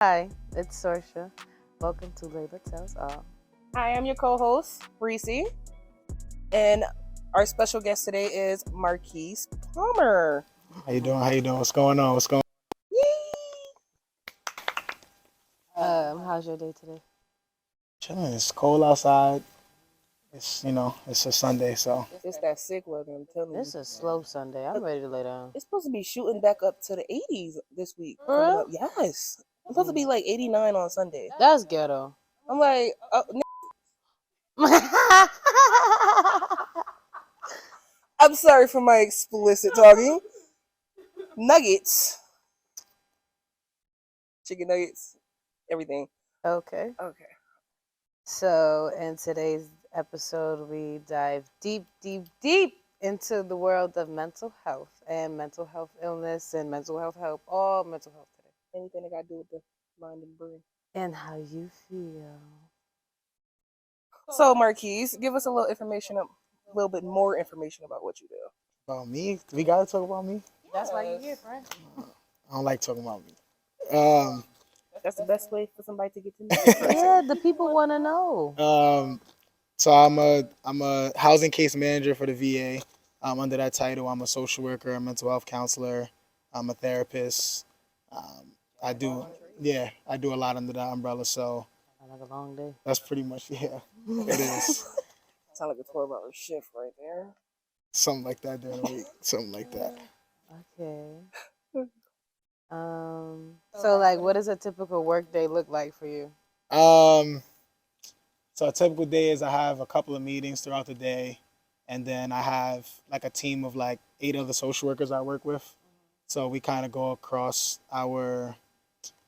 Hi, it's Sorsha. Welcome to Layla Tells All. Hi, I'm your co-host, Reese, and our special guest today is Marques Palmer. How you doing? How you doing? What's going on? What's going Yay! How's your day today? Chilling. It's cold outside. It's a Sunday, so It's that sick weather, I'm telling This you. is a slow Sunday. I'm ready to lay down. It's supposed to be shooting back up to the 80s this week. For Coming real? up. Yes. It's supposed to be like 89 on Sunday. That's ghetto. I'm like, I'm sorry for my explicit talking. Nuggets. Chicken nuggets. Everything. Okay. Okay. So, in today's episode, we dive deep, deep, deep into the world of mental health and mental health illness and mental health help, all mental health today, Anything that got to do with the mind and brain. and how you feel. So, Marquise, give us a little bit more information about what you do. about me. We gotta talk about me. That's why you're here, friend. I don't like talking about me. Um, That's the best way for somebody to get to know you. Yeah, the people want to know. so I'm a housing case manager for the VA. Under that title, I'm a social worker, a mental health counselor. I'm a therapist. I do I do a lot under that umbrella. So Sound like a long day. that's pretty much it is Sound like a 12-hour shift right there. something like that during the week. Something like that. Okay. So like, what does a typical work day look like for you? Um, So a typical day is I have a couple of meetings throughout the day, and then I have like a team of like 8 other social workers I work with. So we kind of go across our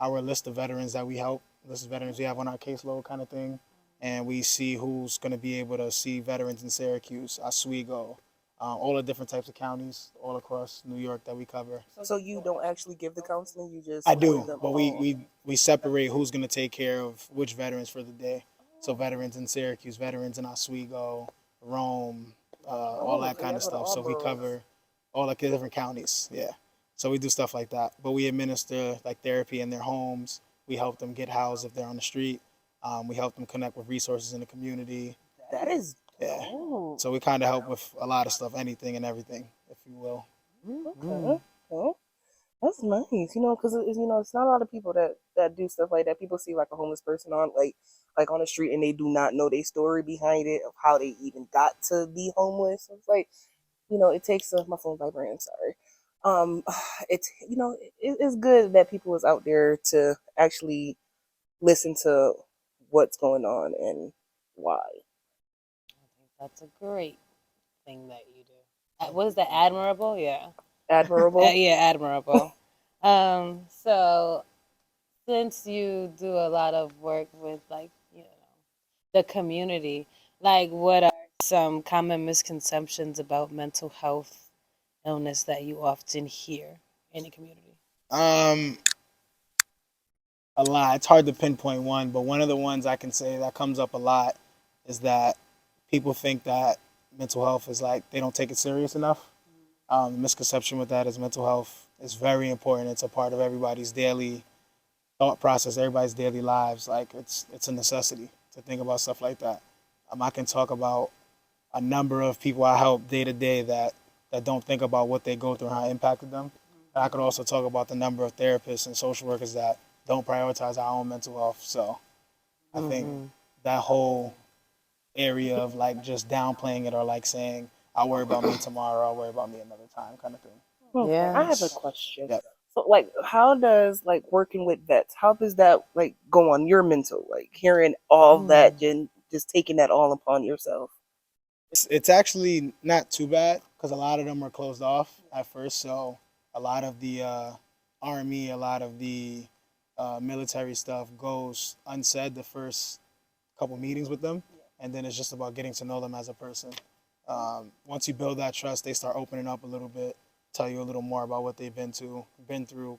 list of veterans that we help, list of veterans we have on our caseload, kind of thing, and we see who's going to be able to see veterans in Syracuse, Oswego, all the different types of counties all across New York that we cover. So you don't actually give the counseling, you just I bring do, them. but we separate who's going to take care of which veterans for the day. So veterans in Syracuse, veterans in Oswego, Rome, all that kind of stuff. So we cover all like the different counties. Yeah. So we do stuff like that. But we administer like therapy in their homes. We help them get housed if they're on the street. We help them connect with resources in the community. That is Yeah. dope. So we kind of help with a lot of stuff, anything and everything, if you will. Okay. Okay. That's nice, because it's not a lot of people that do stuff like that. People see like a homeless person on like on the street and they do not know their story behind it of how they even got to be homeless. So it's like, it takes my phone vibrating. I'm sorry. It's it's good that people is out there to actually listen to what's going on and why. I think that's a great thing that you do. What is that? Admirable? Yeah. Admirable. Yeah, admirable. So since you do a lot of work with like, the community, like what are some common misconceptions about mental health illness that you often hear in the community? Um, a lot. It's hard to pinpoint one, but one of the ones I can say that comes up a lot is that people think that mental health is like they don't take it serious enough. The misconception with that is mental health is very important. It's a part of everybody's daily thought process, everybody's daily lives. Like it's a necessity to think about stuff like that. I can talk about a number of people I help day to day that don't think about what they go through and how it impacted them. And I could also talk about the number of therapists and social workers that don't prioritize our own mental health. So I think that whole area of like just downplaying it or like saying, I'll worry about me tomorrow, I'll worry about me another time kind of thing. Okay, I have a Yes. question. Yep. So, like, how does like working with vets? How does that like go on your mental? Like hearing all that and just taking that all upon yourself. It's actually not too bad because a lot of them are closed off at first. So a lot of the army, a lot of the military stuff goes unsaid the first couple meetings with them, and then it's just about getting to know them as a person. Once you build that trust, they start opening up a little bit, tell you a little more about what they've been through,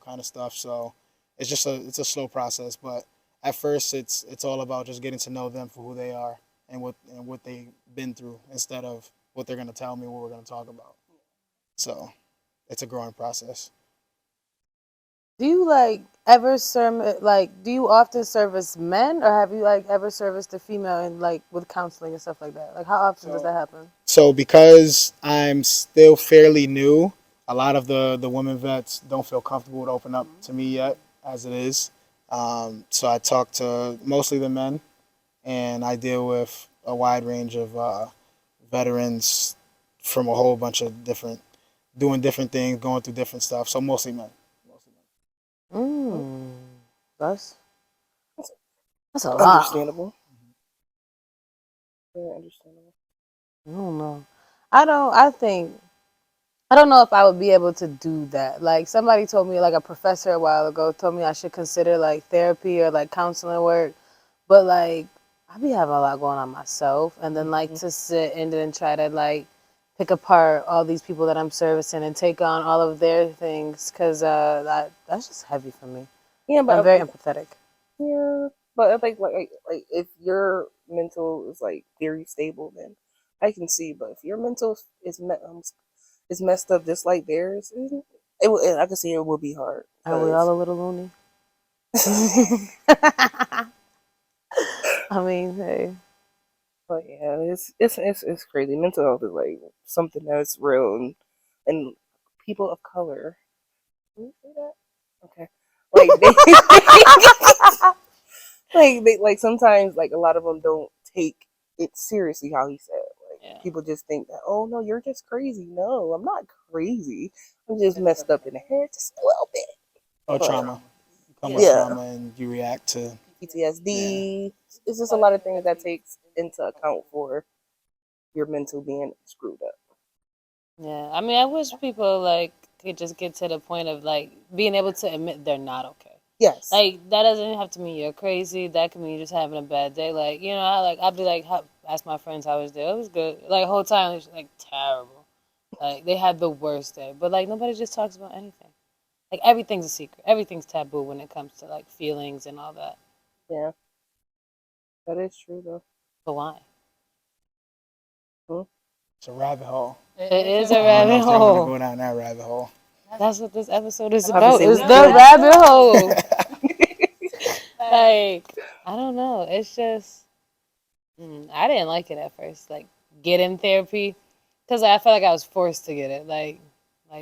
kind of stuff. So it's a slow process, but at first it's all about just getting to know them for who they are and what they've been through instead of what they're gonna tell me, what we're gonna talk about. So it's a growing process. Do you like ever serve like? Do you often service men, or have you like ever serviced a female and like with counseling and stuff like that? Like, how often does that happen? So because I'm still fairly new, a lot of the women vets don't feel comfortable to open up to me yet, as it is. So I talk to mostly the men, and I deal with a wide range of veterans from a whole bunch of different, doing different things, going through different stuff. So mostly men. Mostly men. Mm, that's That's that's a lot. understandable. Very understandable. I don't know. I don't. I think I don't know if I would be able to do that. Like somebody told me, like a professor a while ago told me I should consider like therapy or like counseling work, but like I be having a lot going on myself, and then like Mhm. to sit and then try to like pick apart all these people that I'm servicing and take on all of their things, because that's just heavy for me. Yeah, I'm but very empathetic. yeah, but I think like if your mental is like very stable, then I can see. But if your mental is messed up just like theirs, I can see it will be hard Are we all because a little loony? I mean, hey. but yeah, it's crazy. Mental health is like something that's real, and people of color. Can you say that? Okay. Like they, like sometimes like a lot of them don't take it seriously. How he said, like Yeah. people just think that, oh no, you're just crazy. No, I'm not crazy. I'm just messed up in the head just a little bit. Or But trauma. You come with yeah, trauma and you react to. Yeah. PTSD. It's just a lot of things that takes into account for your mental being screwed up. Yeah, I mean, I wish people like could just get to the point of like being able to admit they're not okay. Yes. Like that doesn't have to mean you're crazy. That can mean you're just having a bad day. Like I'd be like, ask my friends how was their. It was good. Like whole time it was like terrible. Like they had the worst day. But like nobody just talks about anything. Like everything's a secret. Everything's taboo when it comes to like feelings and all that. Yeah, that is true though. But why? Hmm? It's a rabbit hole. It is a I don't know rabbit if y'all want to hole. go down that rabbit hole. That's what this episode is I would about. say Is we the could. rabbit hole. Like I don't know. It's just I didn't like it at first. Like getting therapy, because I felt like I was forced to get it. Like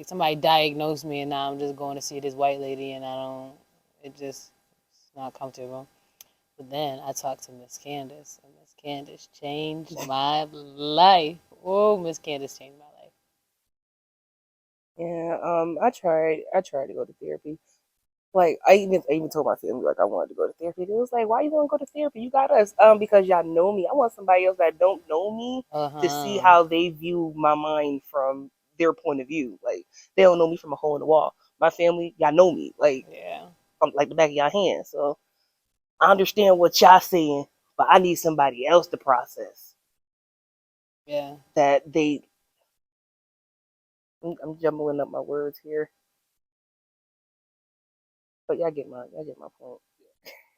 somebody diagnosed me, and now I'm just going to see this white lady, and I don't. It just it's not comfortable. But then I talked to Miss Candace, and Miss Candace changed my life. Oh, Miss Candace changed my life. Yeah. I tried to go to therapy. Like I even told my family like I wanted to go to therapy. They was like, "Why you want to go to therapy? You got us." Because y'all know me. I want somebody else that don't know me Uh to see huh. how they view my mind from their point of view. Like they don't know me from a hole in the wall. My family, y'all know me Yeah. I'm like the back of y'all hand. So I understand what y'all saying, but I need somebody else to process Yeah. that. I'm jumbling up my words here, but y'all get my point.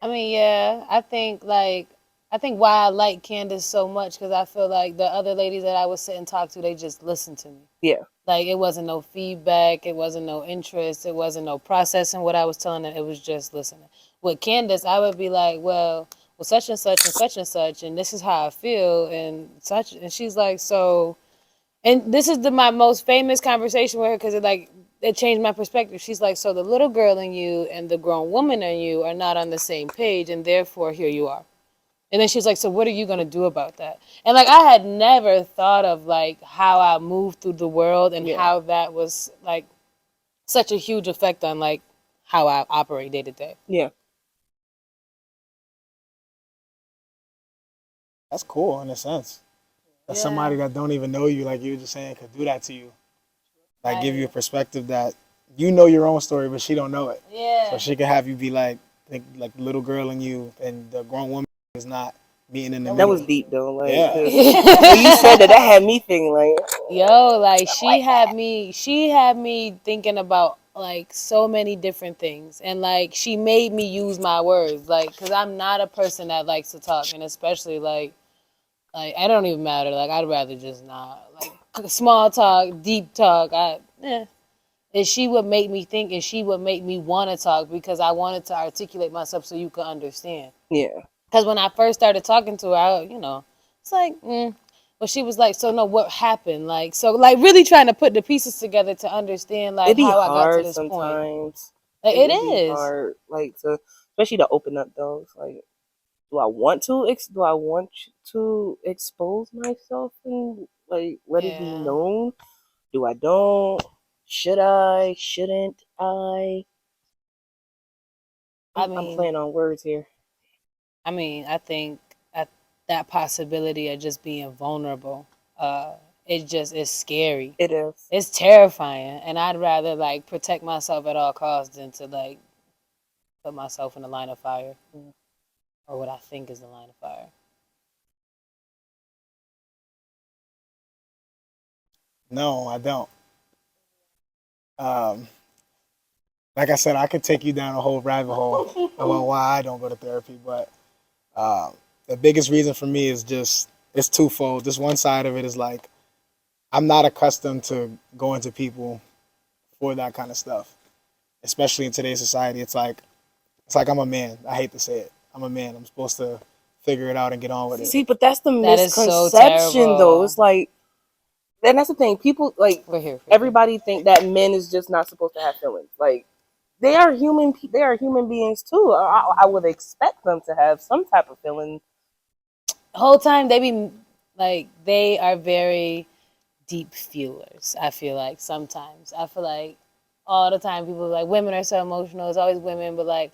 I mean, yeah, I think why I like Candace so much, because I feel like the other ladies that I would sit and talk to, they just listened to me. Yeah. Like it wasn't no feedback, it wasn't no interest, it wasn't no processing what I was telling them. It was just listening. With Candace, I would be like, well, such and such and such and such, and this is how I feel, and such. And she's like, so, and this is my most famous conversation with her, because it changed my perspective. She's like, so the little girl in you and the grown woman in you are not on the same page, and therefore here you are. And then she's like, so what are you going to do about that? And like, I had never thought of like how I moved through the world and Yeah. how that was like such a huge effect on like how I operate day to day. Yeah. That's cool in a sense. That Yeah. somebody that don't even know you, like you were just saying, could do that to you. Like give you a Right. perspective that you know your own story, but she don't know it. So Yeah. she could have you be like the little girl in you, and the grown woman is not meeting in the That was middle. deep though, like, Yeah. cause when you said that, that had me thinking like, Yo, like I'm like that. she had me thinking about like so many different things, and like she made me use my words, like, because I'm not a person that likes to talk, and especially like I don't even matter, like I'd rather just not like small talk, deep talk. And she would make me think, and she would make me want to talk because I wanted to articulate myself so you could understand. Yeah. Because when I first started talking to her, it's like, but she was like, so no, what happened? Like, so like really trying to put the pieces together to understand like It'd be how I got to hard this point. sometimes. Like, it It'd be is. hard, like to, especially to open up those. Like, do I want to? Do I want to expose myself and like let it be Yeah. known? Do I don't? Should I? Shouldn't I? I I'm mean, playing on words here. I think at that possibility of just being vulnerable, uh, it just is scary. It is. It's terrifying, and I'd rather like protect myself at all costs than to like put myself in the line of fire, Mm. or what I think is the line of fire. No, I don't. Um, like I said, I could take you down a whole rabbit hole about why I don't go to therapy, but um, the biggest reason for me is just it's twofold. Just one side of it is like I'm not accustomed to going to people for that kind of stuff, especially in today's society. It's like I'm a man. I hate to say it. I'm a man. I'm supposed to figure it out and get on with it. See, but that's the That is so misconception, though. terrible. It's like, and that's the thing. People like We're here for you. everybody think that men is just not supposed to have feelings. Like they are human. They are human beings too. I would expect them to have some type of feeling. The whole time they be like they are very deep feelers. I feel like sometimes I feel like all the time people are like women are so emotional. It's always women, but like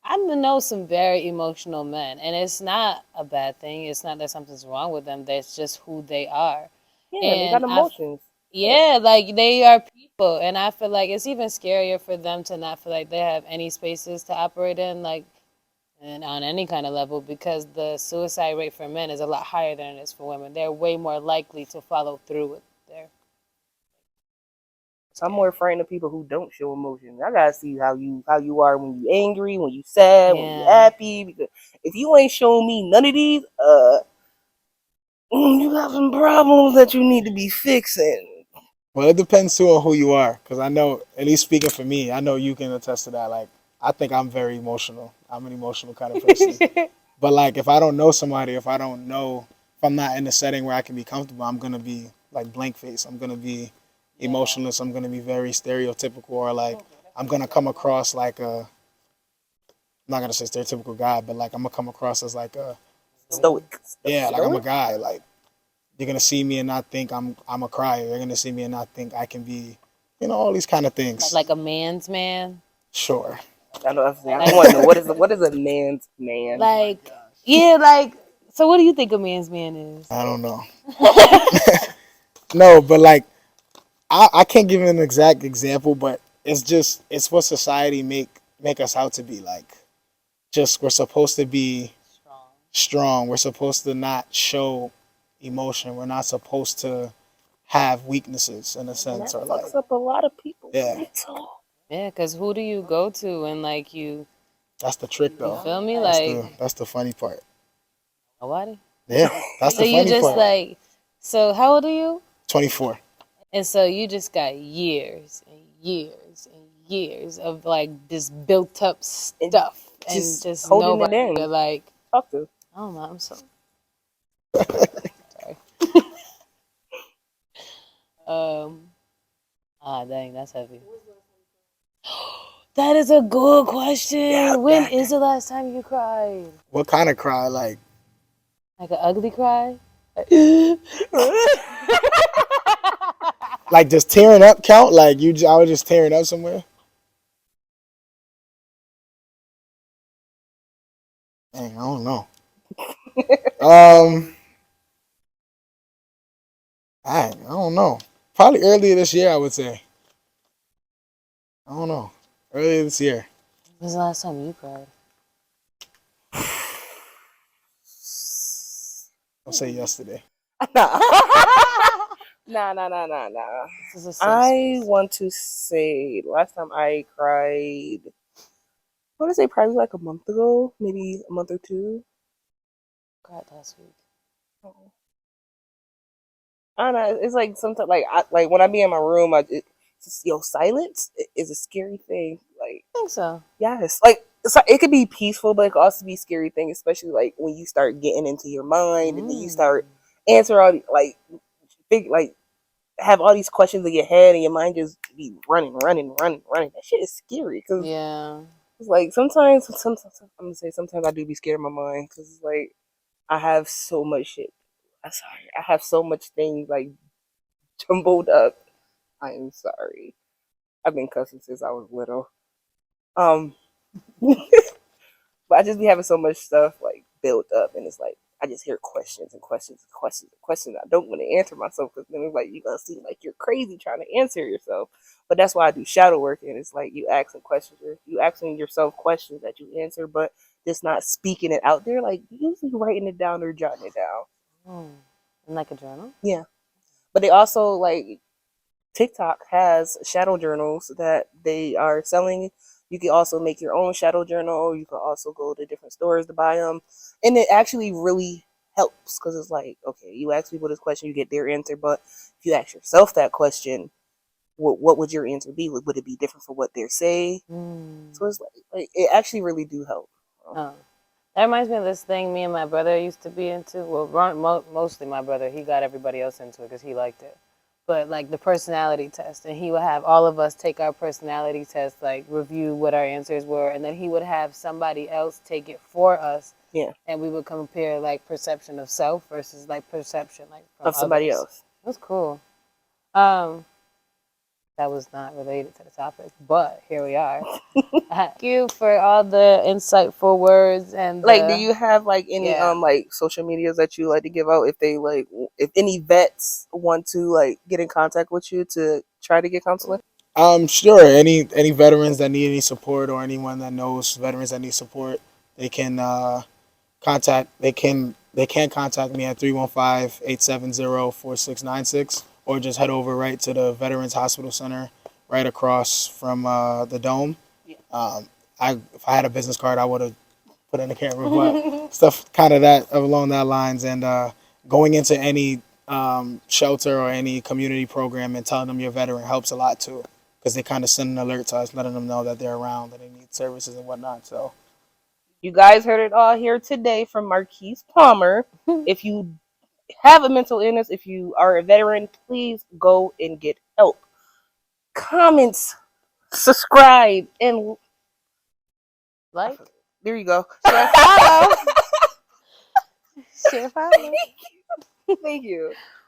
I know some very emotional men, and it's not a bad thing. It's not that something's wrong with them. That's just who they are, Yeah, they got and I emotions. Yeah. yeah, like they are people, and I feel like it's even scarier for them to not feel like they have any spaces to operate in, like and on any kind of level, because the suicide rate for men is a lot higher than it is for women. They're way more likely to follow through with their. I'm more afraid of people who don't show emotion. I gotta see how you are when you angry, when you sad, when you Yeah. happy. Because if you ain't showing me none of these, you got some problems that you need to be fixing. Well, it depends too on who you are, because I know, at least speaking for me, I know you can attest to that. Like, I think I'm very emotional. I'm an emotional kind of person. But like, if I don't know somebody, if I'm not in a setting where I can be comfortable, I'm gonna be like blank face. I'm gonna be emotionless. I'm gonna be very stereotypical, or like I'm gonna come across like a, I'm not gonna say stereotypical guy, but like I'm gonna come across as like a, Stoic. yeah, like I'm a Stoic? guy. Like you're gonna see me and not think I'm a crier. You're gonna see me and not think I can be, all these kind of things. Like a man's man. Sure. I know. I Like, want to know what is a man's man. like yeah, like so. What do you think a man's man is? I don't know. No, but like I can't give an exact example, but it's what society make us out to be like. Just we're supposed to be Strong. strong. We're supposed to not show emotion. We're not supposed to have weaknesses in a And that sense, or like fucks up a lot of people. yeah. Yeah, because who do you go to and like That's the trick you though. feel me? That's Like the funny part. nobody. Yeah, that's So the you funny just part. like so how old are you? 24. And so you just got years and years and years of like this built up And stuff and just just holding it nobody to in. like Talk to. I don't know, I'm so sorry. Um dang, that's heavy. That is a good Yeah, question. When is the last time you cried? What kind of cry? Like Like an ugly cry? like just tearing up count? Like I was just tearing up somewhere. Dang, I don't know. Um, I don't know. Probably earlier this year, I would say. I don't know. Earlier this year. When's the last time you cried? I'll say yesterday. Nah. Nah. This is a safe I space. want to say last time I cried, I want to say probably like a month ago, maybe a month or two. Cried last week. I don't know. It's like sometimes like like when I be in my room, silence is a scary thing. Like, I think so. yes, like it could be peaceful, but it could also be a scary thing, especially like when you start getting into your mind and then you Mm. start answer all like big like have all these questions in your head and your mind just be running. That shit is scary because Yeah. it's like sometimes I'm gonna say sometimes I do be scared of my mind because it's like I have so much shit. I'm sorry, I have so much things like jumbled up. I am sorry. I've been cussing since I was little. Um, but I just be having so much stuff like built up, and it's like I just hear questions and questions and questions and questions. I don't want to answer myself because then it's like you're gonna seem like you're crazy trying to answer yourself. But that's why I do shadow work, and it's like you asking questions, or you asking yourself questions that you answer, but just not speaking it out there. Like usually writing it down or jotting it down. Mm. And like a journal? Yeah, but they also like TikTok has shadow journals that they are selling. You can also make your own shadow journal. You can also go to different stores to buy them. And it actually really helps because it's like, okay, you ask people this question, you get their answer. But if you ask yourself that question, what would your answer be? Would it be different for what they're saying? Mm. So it's like it actually really do help. Oh. That reminds me of this thing me and my brother used to be into. Well, mostly my brother. He got everybody else into it because he liked it. But like the personality test, and he would have all of us take our personality test, like review what our answers were, and then he would have somebody else take it for us, Yeah, and we would compare like perception of self versus like perception like from of somebody others. else. It was cool. Um, that was not related to the topic, but here we are. Thank you for all the insightful words and Like, do the you have like any yeah. like social medias that you like to give out if they like if any vets want to like get in contact with you to try to get counseling? Sure. Any veterans that need any support or anyone that knows veterans that need support, they can they can contact me at 315-870-4696 or just head over right to the Veterans Hospital Center right across from the dome. Yeah. If I had a business card, I would have put in the camera, but stuff kind of that along that lines, and going into any shelter or any community program and telling them you're a veteran helps a lot too, because they kind of send an alert to us, letting them know that they're around and they need services and whatnot. So You guys heard it all here today from Marques Palmer. If you have a mental illness, if you are a veteran, please go and get help. Comments, subscribe, and Like, there you go. share, follow. Share, follow. Thank you.